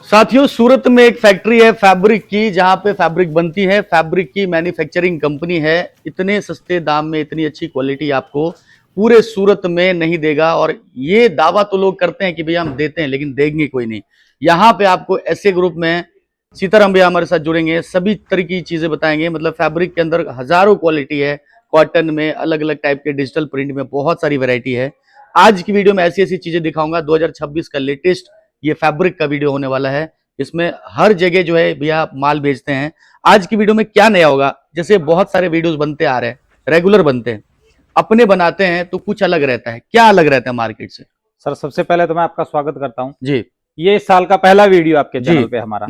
साथियों, सूरत में एक फैक्ट्री है फैब्रिक की, जहां पे फैब्रिक बनती है। फैब्रिक की मैन्युफैक्चरिंग कंपनी है। इतने सस्ते दाम में इतनी अच्छी क्वालिटी आपको पूरे सूरत में नहीं देगा। और ये दावा तो लोग करते हैं कि भैया हम देते हैं, लेकिन देंगे कोई नहीं। यहाँ पे आपको ऐसे ग्रुप में सीताराम भैया हमारे साथ जुड़ेंगे, सभी तरह की चीजें बताएंगे। मतलब फैब्रिक के अंदर हजारों क्वालिटी है, कॉटन में अलग अलग टाइप के, डिजिटल प्रिंट में बहुत सारी वैरायटी है। आज की वीडियो में ऐसी ऐसी चीजें दिखाऊंगा। 2026 का लेटेस्ट ये फैब्रिक का वीडियो होने वाला है। इसमें हर जगह जो है भैया माल बेचते हैं। आज की वीडियो में क्या नया होगा, जैसे बहुत सारे वीडियोस बनते आ रहे हैं, रेगुलर बनते हैं, अपने बनाते हैं तो कुछ अलग रहता है। क्या अलग रहता है मार्केट से? सर सबसे पहले तो मैं आपका स्वागत करता हूं जी। ये इस साल का पहला वीडियो आपके चैनल पे हमारा।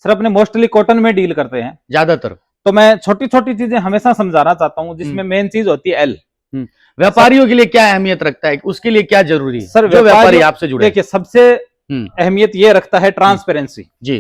सर अपने मोस्टली कॉटन में डील करते हैं ज्यादातर, तो मैं छोटी छोटी चीजें हमेशा समझाना चाहता हूं, जिसमें मेन चीज होती है एल। व्यापारियों के लिए क्या अहमियत रखता है, उसके लिए क्या जरूरी है सर? जो व्यापारी आपसे जुड़े? देखिए, सबसे अहमियत ये रखता है ट्रांसपेरेंसी। जी,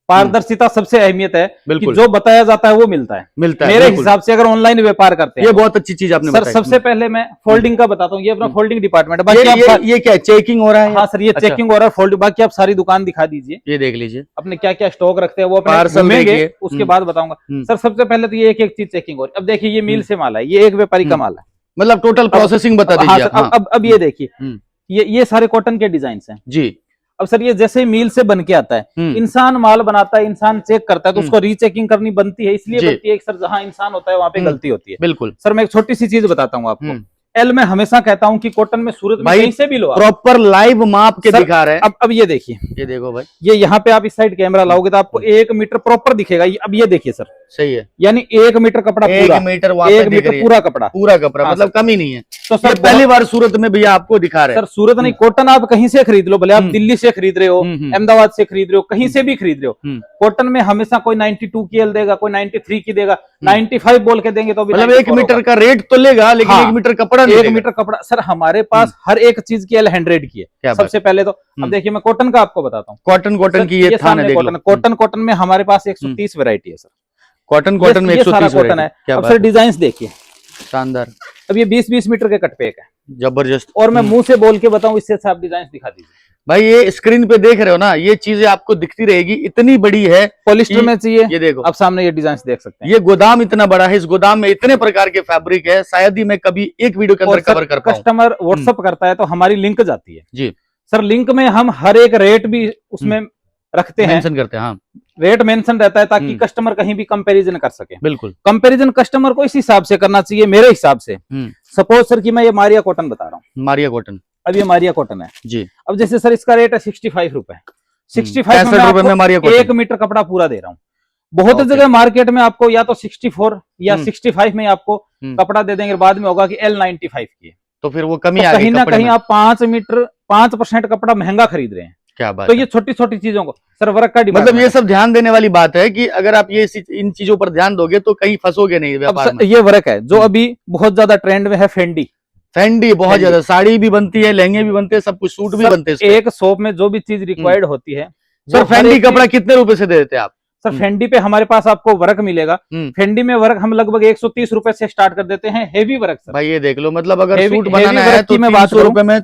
पारदर्शिता सबसे अहमियत है कि जो बताया जाता है वो मिलता है। मेरे हिसाब से अगर ऑनलाइन व्यापार करते हैं, ये बहुत अच्छी चीज आपने बताई। सबसे पहले मैं फोल्डिंग का बताता हूँ। ये अपना फोल्डिंग डिपार्टमेंट है। बाकी ये क्या चेकिंग हो रहा है? हाँ सर, ये चेकिंग हो रहा है, फोल्डिंग। बाकी आप सारी दुकान दिखा दीजिए, ये देख लीजिए अपने क्या क्या स्टॉक रखते हैं वो अपने घूमेंगे, उसके बाद बताऊंगा। सर सबसे पहले तो ये एक एक चीज चेकिंग हो रही है। अब देखिए, ये मील से माल है, ये एक व्यापारी का माल है। मतलब टोटल प्रोसेसिंग बता दीजिए। अब ये देखिए, ये सारे कॉटन के डिजाइन हैं जी। अब सर ये जैसे मील से बन के आता है, इंसान माल बनाता है, इंसान चेक करता है, तो उसको रीचेकिंग करनी बनती है। इसलिए बनती है कि सर जहां इंसान होता है वहां पे गलती होती है। बिल्कुल सर, मैं एक छोटी सी चीज बताता हूँ आपको। एल में हमेशा कहता हूं कि कॉटन में सूरत में कहीं से भी लो, प्रॉपर लाइव माप के दिखा रहे हैं। अब ये देखिए, ये देखो भाई, ये यहाँ पे आप इस साइड कैमरा लाओगे तो आपको 1 मीटर प्रॉपर दिखेगा। अब ये देखिए सर, सही है, यानी 1 मीटर कपड़ा, 1 मीटर, 1 मीटर पूरा कपड़ा, पूरा कपड़ा, मतलब कमी नहीं है। तो सर पहली बार सूरत में भैया आपको दिखा रहे हैं। सर सूरत नहीं, कॉटन आप कहीं से खरीद लो, भले आप दिल्ली से खरीद रहे हो, अहमदाबाद से खरीद रहे हो, कहीं से भी खरीद रहे हो, कॉटन में हमेशा कोई 92 की एल देगा, कोई 93 की देगा, 95 बोल के देंगे तो मतलब 1 मीटर का रेट तो लेगा, लेकिन 1 मीटर कपड़ा नहीं, 1 मीटर कपड़ा। सर हमारे पास हर एक चीज की एल 100 की है सबसे पहले तो। अब देखिए, मैं कॉटन का आपको बताता हूँ। कॉटन की ये थान है, कॉटन में हमारे पास 130 वैरायटी है सर। कॉटन में 130 कॉटन है। अब सर डिजाइन देखिए, शानदार। अब ये 20-20 मीटर के कट पेक है, जबरदस्त। और मैं मुंह से बोल के बताऊं, इससे अच्छा आप डिजाइन दिखा दीजिए भाई। ये स्क्रीन पे देख रहे हो ना, ये चीजें आपको दिखती रहेगी, इतनी बड़ी है। पॉलिस्टर में चाहिए, ये देखो आप सामने ये डिजाइन देख सकते हैं। ये गोदाम इतना बड़ा है, इस गोदाम में इतने प्रकार के फैब्रिक है, शायद ही मैं कभी एक वीडियो के अंदर कवर कर पाऊं। कस्टमर व्हाट्सअप करता है तो हमारी लिंक जाती है जी सर। लिंक में हम हर एक रेट भी उसमें रखते हैं, मेंशन करते हैं। हाँ, रेट मेंशन रहता है ताकि कस्टमर कहीं भी कंपैरिजन कर सके। बिल्कुल, कंपैरिजन कस्टमर को इस हिसाब से करना चाहिए, मेरे हिसाब से। सपोज सर कि मैं ये मारिया कॉटन बता रहा हूँ, मारिया कॉटन। अब ये मारिया कॉटन है जी। अब जैसे सर इसका रेट है 65 रुपए, 65 रुपए में मारिया कॉटन, 1 मीटर कपड़ा पूरा दे रहा हूँ। बहुत जगह मार्केट में आपको या तो 64 या 65 में आपको कपड़ा दे देंगे, बाद में होगा कि L95 की है, तो फिर वो कमी कहीं ना कहीं आप 5 मीटर 5% कपड़ा महंगा खरीद रहे हैं। क्या बात। तो ये छोटी छोटी चीजों को सर वर्क का डिमांड, मतलब ये सब ध्यान देने वाली बात है कि अगर आप ये इन चीजों पर ध्यान दोगे तो कहीं फंसोगे नहीं व्यापार में। ये वर्क है जो अभी बहुत ज्यादा ट्रेंड में है, फेंडी बहुत ज्यादा। साड़ी भी बनती है, लहंगे भी बनते हैं, सब कुछ, सूट भी बनते हैं। एक शॉप में जो भी चीज रिक्वायर्ड होती है। सर फेंडी कपड़ा कितने रुपए से दे देते हैं आप? सर फेंडी पे हमारे पास आपको वर्क मिलेगा। फेंडी में वर्क हम लगभग 130 रुपए से स्टार्ट कर देते हैं, हेवी वर्क सर। भाई ये देख लो, मतलब अगर सूट बनाना है तो 300 रुपए में,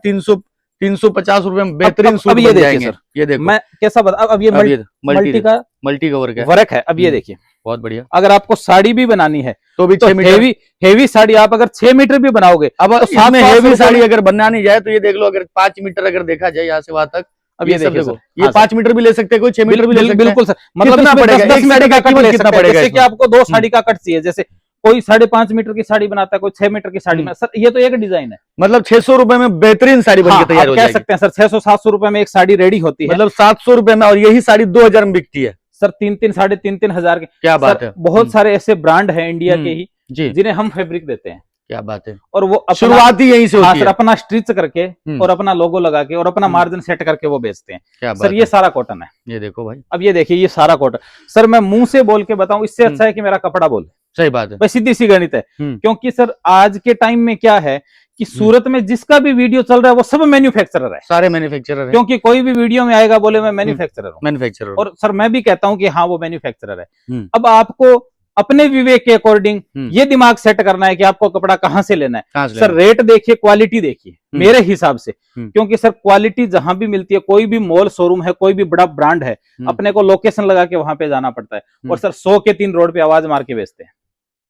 350 रुपए में बेहतरीन सूट बन जाएंगे। ये देखो मैं कैसा बता। अब ये मल्टी का वर्क है। अब ये देखिए, बहुत बढ़िया। अगर आपको साड़ी भी बनानी है तो भी 6 मीटर हेवी साड़ी आप अगर 6 मीटर भी बनाओगे, अब तो साथ में हेवी साड़ी अगर बनानी जाए तो ये देख लो, अगर 5 मीटर अगर देखा जाए यहाँ से वहां तक, अब ये देखो, ये 5 मीटर भी ले सकते हैं, कोई 6 मीटर भी ले सकते हैं। बिल्कुल सर, मतलब कितना पड़ेगा एक साड़ी का कीमत, कितना पड़ेगा? जैसे कि आपको 2 साड़ी का कट चाहिए, जैसे कोई 5.5 मीटर की साड़ी बनाता है, कोई 6 मीटर की साड़ी में। सर ये तो एक डिजाइन है, मतलब 600 रुपए में बेहतरीन साड़ी बनके तैयार हो जाएगी। कह सकते हैं सर 600-700 रुपए में एक साड़ी रेडी होती है, मतलब 700 रुपए में, और यही साड़ी 2000 में बिकती है सर। 3-3 साढ़े 3-3 हजार के। क्या बात है। बहुत सारे ऐसे ब्रांड हैं इंडिया के ही जिन्हें हम फैब्रिक देते हैं। क्या बात है। और वो शुरुआत ही यहीं से होती है। अपना स्टिच करके और अपना लोगो लगा के और अपना मार्जिन सेट करके वो बेचते हैं। क्या सर, ये सारा कॉटन है। ये देखो भाई, अब ये देखिए, ये सारा कॉटन। सर मैं मुंह से बोल के बताऊं, इससे अच्छा है कि मेरा कपड़ा बोले। सही बात है, भाई सीधी सी गणित है। क्योंकि सर आज के टाइम में क्या है कि सूरत में जिसका भी वीडियो चल रहा है वो सब मैन्युफैक्चरर है, सारे मैन्युफैक्चरर है। क्योंकि कोई भी वीडियो में आएगा बोले मैं मैन्युफैक्चरर हूँ, और सर मैं भी कहता हूँ कि हाँ वो मैन्युफैक्चरर है। अब आपको अपने विवेक के अकॉर्डिंग ये दिमाग सेट करना है कि आपको कपड़ा कहाँ से लेना है। सर रेट देखिए, क्वालिटी देखिए मेरे हिसाब से, क्योंकि सर क्वालिटी जहां भी मिलती है, कोई भी मॉल शोरूम है, कोई भी बड़ा ब्रांड है, अपने को लोकेशन लगा के वहां पे जाना पड़ता है, और सर 100 के 3 रोड पे आवाज मार के बेचते हैं।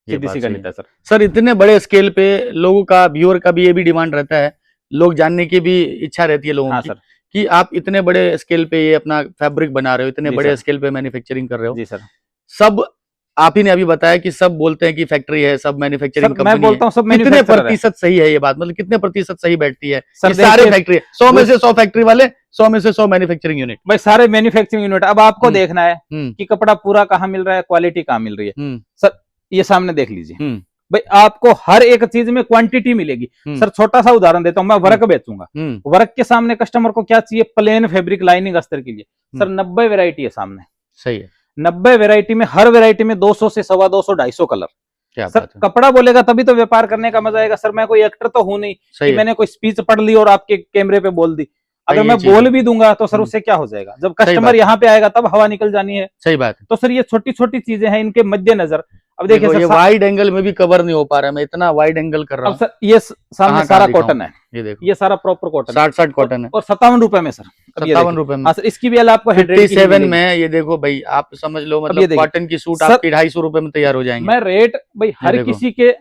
सीधी सी गणित है सर। सर इतने बड़े स्केल पे लोगों का, व्यूअर का भी ये भी डिमांड रहता है, लोग जानने की भी इच्छा रहती है लोगों की, सर, कि आप इतने बड़े स्केल पे ये अपना फैब्रिक बना रहे हो, इतने बड़े स्केल पे मैन्युफैक्चरिंग कर रहे हो। जी सर। सब आप ही ने अभी बताया कि सब बोलते हैं कि फैक्ट्री है, सब मैन्युफैक्चरिंग कंपनी है। मैं बोलता हूं सब कितने प्रतिशत सही है ये बात, मतलब कितने प्रतिशत सही बैठती है? सर सारे फैक्ट्री 100 में से 100 फैक्ट्री वाले, 100 में से 100 मैन्युफैक्चरिंग यूनिट, भाई सारे मैन्युफैक्चरिंग यूनिट। अब आपको देखना है कि कपड़ा पूरा कहाँ मिल रहा है, क्वालिटी कहाँ मिल रही है। सर ये सामने देख लीजिए भाई, आपको हर एक चीज में क्वांटिटी मिलेगी। सर छोटा सा उदाहरण देता हूं, मैं वर्क बेचूंगा, वर्क के सामने कस्टमर को क्या चाहिए? प्लेन फैब्रिक, लाइनिंग, अस्तर के लिए सर 90 वेरायटी है सामने। सही है, 90 वेरायटी में हर वेरायटी में 200 से 250 250 कलर। क्या सर कपड़ा बोलेगा तभी तो व्यापार करने का मजा आएगा। सर मैं कोई एक्टर तो हूं नहीं कि मैंने कोई स्पीच पढ़ ली और आपके कैमरे पे बोल दी। अगर मैं बोल भी दूंगा तो सर उससे क्या हो जाएगा? जब कस्टमर यहाँ पे आएगा तब हवा निकल जानी है। सही बात है। तो सर ये छोटी छोटी चीजें हैं, इनके मद्देनजर अब देखिए सर, ये वाइड एंगल में भी कवर नहीं हो पा रहा है, मैं इतना वाइड एंगल कर रहा हूँ। सर ये सामने सारा कॉटन है, ये देखो, ये सारा प्रॉपर कॉटन, 60 कॉटन है, और 57 रुपए में सर, 57 रुपए में। सर इसकी भी आपको 57 में, ये देखो भाई, आप समझ लो, मतलब कॉटन की सूट आपकी 250 रुपए में तैयार हो जाएंगे। मैं रेट भाई हर किसी के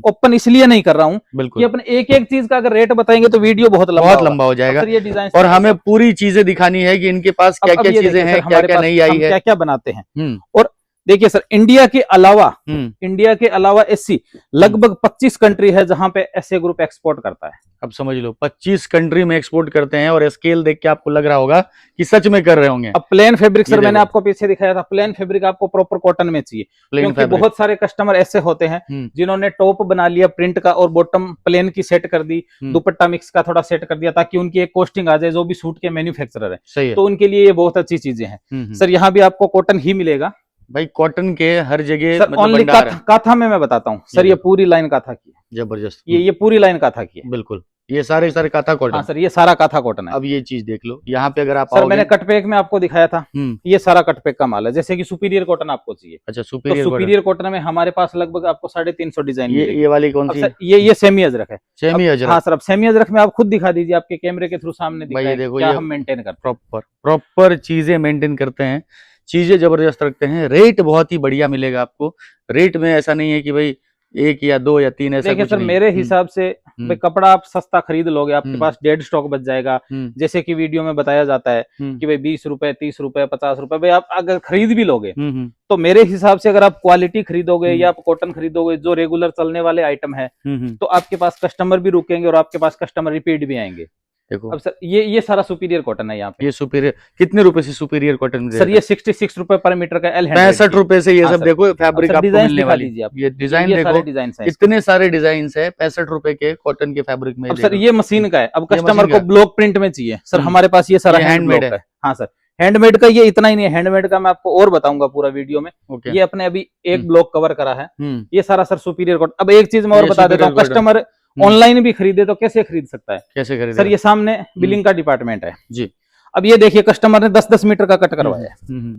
ओपन इसलिए नहीं कर रहा हूँ, बिल्कुल, अपने एक एक चीज का अगर रेट बताएंगे तो वीडियो बहुत लंबा हो जाएगा। ये डिजाइन, और हमें पूरी चीजें दिखानी है कि इनके पास क्या क्या चीजें हैं, क्या क्या नहीं आई है, क्या क्या बनाते हैं। और देखिए सर, इंडिया के अलावा एससी लगभग 25 कंट्री है जहां पे एसए ग्रुप एक्सपोर्ट करता है। अब समझ लो 25 कंट्री में एक्सपोर्ट करते हैं, और स्केल देख के आपको लग रहा होगा कि सच में कर रहे होंगे। अब प्लेन फैब्रिक सर मैंने आपको पीछे दिखाया था, प्लेन फैब्रिक आपको प्रॉपर कॉटन में चाहिए, क्योंकि बहुत सारे कस्टमर ऐसे होते हैं जिन्होंने टॉप बना लिया प्रिंट का और बॉटम प्लेन की सेट कर दी, दुपट्टा मिक्स का थोड़ा सेट कर दिया, ताकि उनकी एक कॉस्टिंग आ जाए, जो भी सूट के मैन्युफैक्चरर है, तो उनके लिए ये बहुत अच्छी चीजें हैं। सर यहाँ भी आपको कॉटन ही मिलेगा भाई, कॉटन के हर जगह सर, ओनली काथा में मैं बताता हूँ सर, ये पूरी लाइन काथा की है, जबरदस्त, ये पूरी लाइन काथा की है, बिल्कुल, ये सारे काथा कॉटन। हाँ सर, ये सारा काथा कॉटन है। अब ये चीज देख लो, यहाँ पे अगर आप सर मैंने कटपेक में आपको दिखाया था, ये सारा कटपेक का माल है, जैसे कि सुपीरियर कॉटन आपको चाहिए। अच्छा, सुपीरियर कॉटन में हमारे पास लगभग आपको 350 डिजाइन। ये वाली कौन सी? ये सेमी अजरक है। सेमी अजरक, हाँ सर, अब सेमी अजरक में आप खुद दिखा दीजिए, आपके कैमरे के थ्रू सामने क्या हम मेंटेन करते हैं, प्रॉपर चीजें मेंटेन करते हैं, चीजें जबरदस्त रखते हैं, रेट बहुत ही बढ़िया मिलेगा आपको। रेट में ऐसा नहीं है कि भाई 1 या 2 या 3 ऐसा कुछ सर नहीं। मेरे हिसाब से भाई कपड़ा आप सस्ता खरीद लोगे, आपके पास डेड स्टॉक बच जाएगा, जैसे कि वीडियो में बताया जाता है कि भाई 20 रुपए 30 रुपए 50 रुपए, भाई आप अगर खरीद भी लोगे तो मेरे हिसाब से अगर आप क्वालिटी खरीदोगे या आप कॉटन खरीदोगे जो रेगुलर चलने वाले आइटम है, तो आपके पास कस्टमर भी रुकेंगे और आपके पास कस्टमर रिपीट भी आएंगे। देखो अब सर ये सारा सुपीरियर कॉटन है यहाँ पे। ये सुपीरियर कितने रुपए से सुपीरियर कॉटन सर? ये 66 रुपए पर मीटर का, 65 रुपए से ये सब देखो फैब्रिक आपको मिलने वाली है। ये डिजाइन देखो, इतने सारे डिजाइन है 65 रुपए के कॉटन के फैब्रिक में। अब सर ये मशीन का है, अब कस्टमर को ब्लॉक प्रिंट में चाहिए सर, हमारे पास ये सारा हैंडमेड है। हाँ सर, हैंडमेड का ये इतना ही नहीं है, हैंडमेड का मैं आपको और बताऊंगा पूरा वीडियो में। ये अपने अभी एक ब्लॉक कवर करा है, ये सारा सर सुपीरियर कॉटन। अब एक चीज मैं और बता देता हूँ, कस्टमर ऑनलाइन भी खरीदे तो कैसे खरीद सकता है? कैसे खरीदे सर? ये सामने बिलिंग का डिपार्टमेंट है जी। अब ये देखिए, कस्टमर ने 10-10 मीटर का कट करवाया है,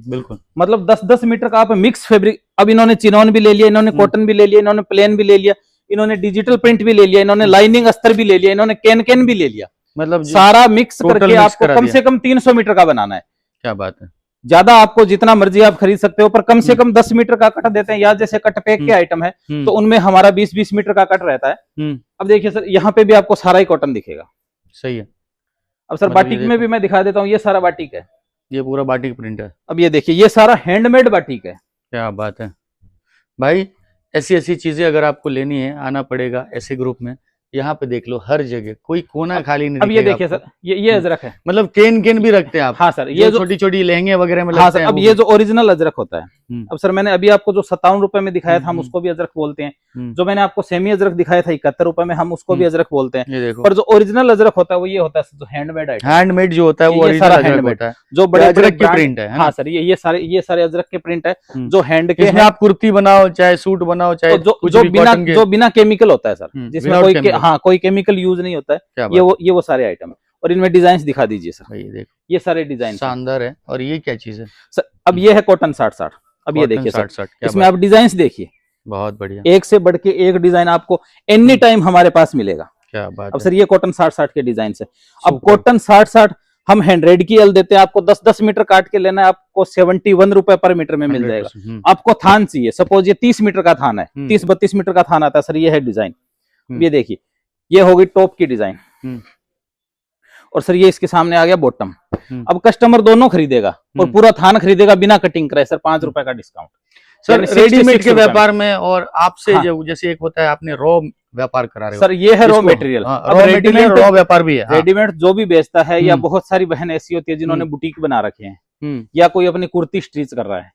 बिल्कुल, मतलब 10-10 मीटर का आप मिक्स फैब्रिक। अब इन्होंने चिनॉन भी ले लिया, इन्होंने कॉटन भी ले लिया, इन्होंने प्लेन भी ले लिया, इन्होंने डिजिटल प्रिंट भी ले लिया, इन्होंने लाइनिंग अस्तर भी ले लिया, इन्होंने कैन भी ले लिया, मतलब सारा मिक्स करके आपको कम से कम 300 मीटर का बनाना है। क्या बात है। ज्यादा आपको जितना मर्जी आप खरीद सकते हो, पर कम से कम 10 मीटर का कट देते हैं, या जैसे कट पैक के आइटम है तो उनमें हमारा 20-20 मीटर का कट रहता है। अब देखिए सर, यहाँ पे भी आपको सारा ही कॉटन दिखेगा। सही है। अब सर बाटिक में भी मैं दिखा देता हूँ, ये सारा बाटिक है, ये पूरा बाटिक प्रिंट है। अब ये देखिए, ये सारा हैंडमेड बाटिक है। क्या बात है भाई, ऐसी ऐसी चीजें अगर आपको लेनी है, आना पड़ेगा ऐसे ग्रुप में। यहाँ पे देख लो, हर जगह कोई कोना खाली नहीं। अब ये देखिए सर, ये अजरक है, मतलब केन भी रखते हैं आप? हाँ सर, ये छोटी छोटी लहंगे वगैरह में लगते हैं। अब ये जो ओरिजिनल अजरक होता है, अब सर मैंने अभी आपको जो 57 रुपए में दिखाया था, हम उसको भी अजरक बोलते हैं। जो मैंने आपको सेमी अजरक दिखाया था 71 रुपए में, हम उसको भी अजरक बोलते हैं। पर जो ओरिजिनल अजरक होता है वो ये होता है जो हैंडमेड है। हैंडमेड जो होता है वो ओरिजिनल अजरक होता है, जो बड़े अजरक की प्रिंट है। हाँ सर, ये सारे अजरक के प्रिंट है, जो हैंड के। इसमें आप कुर्ती बनाओ, चाहे सूट बनाओ, चाहे जो बिना केमिकल होता है सर, जिसमें कोई केमिकल यूज नहीं होता है, ये वो सारे आइटम है। और इनमें डिजाइन दिखा दीजिए सर। ये देखो, ये सारे डिजाइन शानदार है। और ये क्या चीज है सर? अब ये है कॉटन 60-60। अब ये देखिए सर, 60 इसमें आप डिजाइन देखिए, बहुत बढ़िया, एक से बढ़ के एक डिजाइन आपको एनी टाइम हमारे पास मिलेगा। क्या बात अब है। सर ये कॉटन 60-60 के डिजाइन है। अब Superb। कॉटन 60-60 हम 100 की एल देते हैं, आपको 10-10 मीटर काट के लेना है, आपको 71 रुपए पर मीटर में मिल जाएगा। 100%, आपको थान चाहिए, सपोज ये 30 मीटर का थान है, 30-32 मीटर का थान आता है सर, ये है डिजाइन। ये देखिए, ये होगी टॉप की डिजाइन, और सर ये इसके सामने आ गया बॉटम। अब कस्टमर दोनों खरीदेगा और पूरा थान खरीदेगा बिना कटिंग कराए सर, 5 रुपए का डिस्काउंट सर रेडीमेड के व्यापार में। और आपसे जो जैसे एक होता है, आपने रॉ व्यापार करा रहे हो सर, ये है रॉ मटेरियल। अब रेडीमेड रॉ व्यापार भी है। रेडीमेड जो भी बेचता है, या बहुत सारी बहन ऐसी होती है जिन्होंने बुटीक बना रखे हैं, या कोई अपनी कुर्ती स्टिच कर रहा है,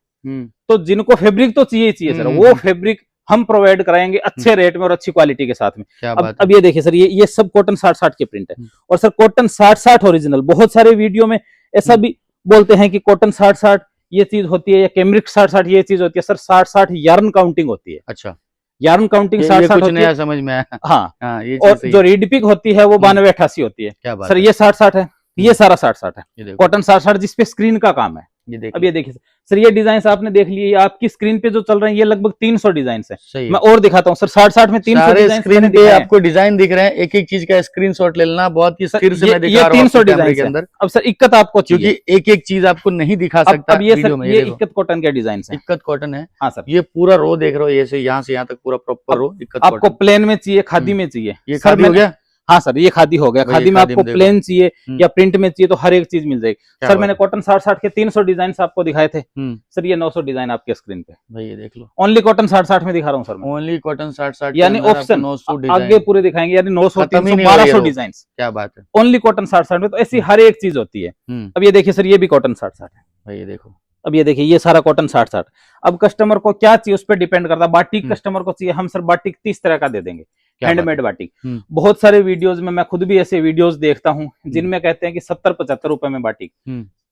तो जिनको फैब्रिक तो चाहिए सर, वो फैब्रिक हम प्रोवाइड कराएंगे अच्छे रेट में और अच्छी क्वालिटी के साथ में। अब ये देखिए सर, ये सब कॉटन 60-60 के प्रिंट है, और सर कॉटन 60-60 ओरिजिनल। बहुत सारे वीडियो में ऐसा भी बोलते हैं कि कॉटन 60-60 ये चीज होती है, या कैमरिक 60-60 ये चीज होती है। सर 60-60 यार्न काउंटिंग होती है। अच्छा, यार्न काउंटिंग 60-60 होती है, समझ में आया। हाँ, ये और जो रीडपिक होती है वो 92-88 होती है। क्या बात सर ये 60-60 है, ये सारा 60-60 है, कॉटन 60-60 जिसपे स्क्रीन का काम है। अब ये देखिए सर, ये डिजाइन आपने देख लिए, आपकी स्क्रीन पे जो चल रहे हैं ये लगभग 300 डिजाइन है। मैं और दिखाता हूँ सर, 60-60 में 300 डिजाइन स्क्रीन पे आपको डिजाइन दिख रहे हैं, एक एक चीज का स्क्रीनशॉट ले लेना, बहुत ही स्थिर से मैं दिखा रहा हूं 300 डिजाइन के अंदर। अब सर इक्कत आपको, क्योंकि एक एक चीज आपको नहीं दिखा सकता। अब ये सर, ये इक्कत कॉटन के डिजाइन है, इक्कत कॉटन है। हाँ सर, ये पूरा रो देख रहे हो, ये से यहाँ से यहाँ तक पूरा प्रॉपर रो इक्कत। आपको प्लेन में चाहिए, खादी में चाहिए, ये खादी हो गया। हाँ सर, ये खादी हो गया। खादी में आपको प्लेन चाहिए या प्रिंट में चाहिए तो हर एक चीज मिल जाएगी सर। मैंने कॉटन 60-60 के 300 डिजाइन आपको दिखाए थे सर, ये 900 डिजाइन आपके स्क्रीन पे भाई, ये देख लो। ओनली कॉटन 60-60 में दिखा रहा हूँ सर, ओनली कॉटन 60-60 यानी ऑप्शन आगे पूरे दिखाएंगे, यानी 900, 300, 1200 डिजाइन। क्या बात है, ओनली कॉटन 60-60 में, तो ऐसी हर एक चीज होती है। अब ये देखिए सर, ये भी कॉटन 60-60 है भाई, ये देखो। अब ये देखिए, ये सारा कॉटन 60-60। अब कस्टमर को क्या चाहिए उस पर डिपेंड करता है। बाटिक कस्टमर को चाहिए, हम सर बाटिक 30 तरह का दे देंगे, हैंडमेड बाटिक। बहुत सारे वीडियोस में मैं खुद भी ऐसे वीडियोस देखता हूं जिनमें कहते हैं कि 70-75 रुपए में batik,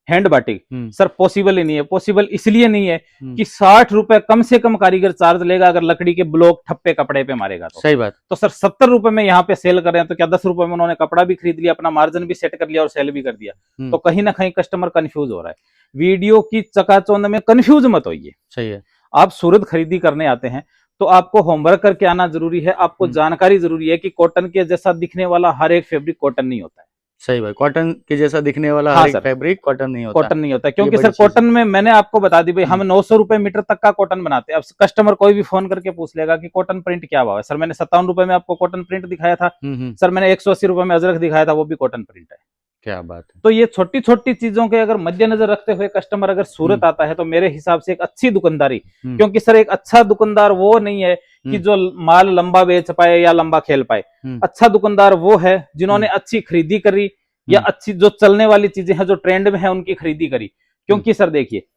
hand batik. Sir possible ही नहीं है। पॉसिबल इसलिए नहीं है कि 60 रुपए कम से कम कारीगर चार्ज लेगा, अगर लकड़ी के ब्लॉक ठप्पे कपड़े पे मारेगा तो। सही बात। तो सर 70 रुपए में यहाँ पे सेल कर रहे हैं, तो क्या 10 रुपए में उन्होंने कपड़ा भी खरीद लिया, अपना मार्जिन भी सेट कर लिया और सेल भी कर दिया। तो कहीं ना कहीं कस्टमर कंफ्यूज हो रहा है। वीडियो की चकाचौंध में कंफ्यूज मत होइए। सही है। आप सूरत खरीदी करने आते हैं तो आपको होमवर्क करके आना जरूरी है, आपको जानकारी जरूरी है कि कॉटन के जैसा दिखने वाला हर एक फैब्रिक कॉटन नहीं होता है। सही बात, कॉटन के जैसा दिखने वाला हर एक फैब्रिक कॉटन नहीं होता। कॉटन नहीं होता, क्योंकि सर कॉटन में मैंने आपको बता दी भाई, हम 900 रुपए मीटर तक का कॉटन बनाते हैं। अब कस्टमर कोई भी फोन करके पूछ लेगा कि कॉटन प्रिंट क्या भाव है। सर मैंने 57 रुपए में आपको कॉटन प्रिंट दिखाया था, सर मैंने 180 रुपए में अजरक दिखाया था, वो भी कॉटन प्रिंट है। क्या बात है। तो ये छोटी छोटी चीजों के अगर मद्देनजर रखते हुए कस्टमर अगर सूरत आता है तो मेरे हिसाब से एक अच्छी दुकानदारी, क्योंकि सर एक अच्छा दुकानदार वो नहीं है कि जो माल लंबा बेच पाए या लंबा खेल पाए। अच्छा दुकानदार वो है जिन्होंने अच्छी खरीदी करी, या अच्छी जो चलने वाली चीजें हैं जो ट्रेंड में है उनकी खरीदी करी। क्योंकि सर देखिए,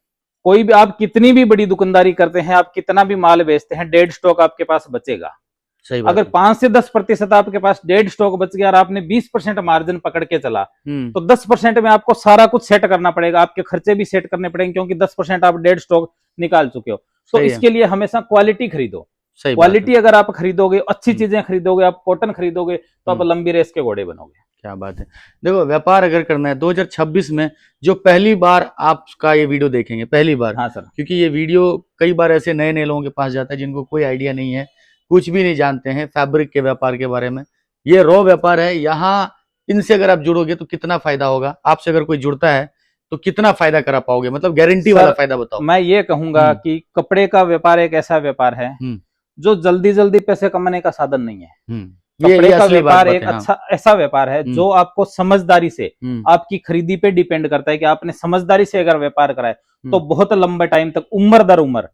कोई भी आप कितनी भी बड़ी दुकानदारी करते हैं, आप कितना भी माल बेचते हैं, डेड स्टॉक आपके पास बचेगा। सही बात। अगर 5 से 10% आपके पास डेड स्टॉक बच गया और आपने 20% मार्जिन पकड़ के चला, तो 10% में आपको सारा कुछ सेट करना पड़ेगा, आपके खर्चे भी सेट करने पड़ेंगे, क्योंकि 10% आप डेड स्टॉक निकाल चुके हो। तो इसके लिए हमेशा क्वालिटी खरीदो। क्वालिटी अगर आप खरीदोगे, अच्छी चीजें खरीदोगे, आप कॉटन खरीदोगे, तो आप लंबी रेस के घोड़े बनोगे। क्या बात है। देखो, व्यापार अगर करना है 2026 में, जो पहली बार आपका ये वीडियो देखेंगे, पहली बार, हाँ सर, क्योंकि ये वीडियो कई बार ऐसे नए नए लोगों के पास जाता है जिनको कोई आइडिया नहीं है, कुछ भी नहीं जानते हैं फैब्रिक के व्यापार के बारे में। ये रॉ व्यापार है, यहाँ इनसे अगर आप जुड़ोगे तो कितना फायदा होगा। आपसे अगर कोई जुड़ता है तो कितना फायदा करा पाओगे, मतलब गारंटी वाला फायदा बताओ। मैं ये कहूंगा कि कपड़े का व्यापार एक ऐसा व्यापार है जो जल्दी जल्दी पैसे कमाने का साधन नहीं है। कपड़े का व्यापार एक अच्छा ऐसा व्यापार है जो आपको समझदारी से, आपकी खरीदी पे डिपेंड करता है कि आपने समझदारी से अगर व्यापार कराए तो बहुत लंबे टाइम तक, उम्र दर उम्र,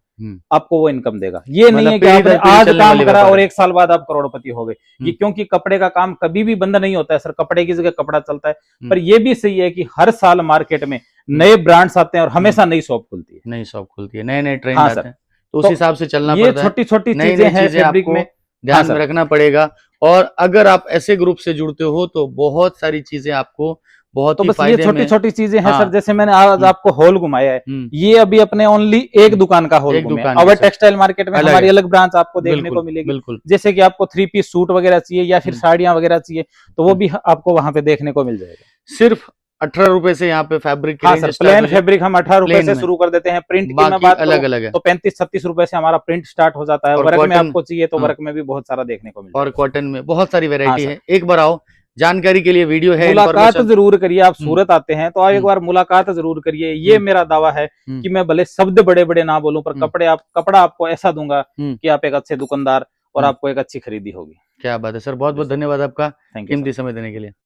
आपको वो इनकम देगा। ये नहीं है कि आपने आज काम करा और 1 साल बाद आप करोड़पति हो गए। ये क्योंकि कपड़े का काम कभी भी बंद नहीं होता है सर, कपड़े की जगह कपड़ा चलता है। पर ये भी सही है कि हर साल मार्केट में नए ब्रांड्स आते हैं और हमेशा नई शॉप खुलती है, नए नए ट्रेंड आते हैं, तो उस हिसाब से चलना पड़ता है। ये छोटी छोटी चीजें हैं फैब्रिक में, ध्यान में रखना पड़ेगा। और अगर आप ऐसे ग्रुप से जुड़ते हो तो बहुत सारी चीजें आपको बहुत ही फायदे में। छोटी छोटी चीजें हैं सर, जैसे मैंने आज आपको हॉल घुमाया है, ये अभी अपने ओनली एक दुकान का हॉल घुमाया। अब टेक्सटाइल मार्केट में हमारी अलग ब्रांच आपको देखने को मिलेगी। बिल्कुल, जैसे कि आपको 3 पीस सूट वगैरह चाहिए या फिर साड़ियां वगैरह चाहिए, तो वो भी आपको वहां पे देखने को मिल जाएगा। सिर्फ 18 रुपए से यहाँ पे फैब्रिक हाँ सर, प्लेन फैब्रिक हम 18 रुपए से शुरू कर देते हैं। प्रिंट की मैं बात अलग अलग है तो 35-36 रुपए से हमारा प्रिंट स्टार्ट हो जाता है। वर्क में आपको चाहिए तो वर्क में भी बहुत सारा देखने को मिलता है, और कॉटन में बहुत सारी वेरायटी है। एक बार आओ, जानकारी के लिए वीडियो है, मुलाकात जरूर करिए। आप सूरत आते हैं तो आप एक बार मुलाकात जरूर करिए। ये मेरा दावा है कि मैं भले शब्द बड़े बड़े ना बोलूं, पर कपड़ा आपको ऐसा दूंगा कि आप एक अच्छे दुकानदार और आपको एक अच्छी खरीदी होगी। क्या बात है सर, बहुत बहुत धन्यवाद आपका कीमती समय देने के लिए।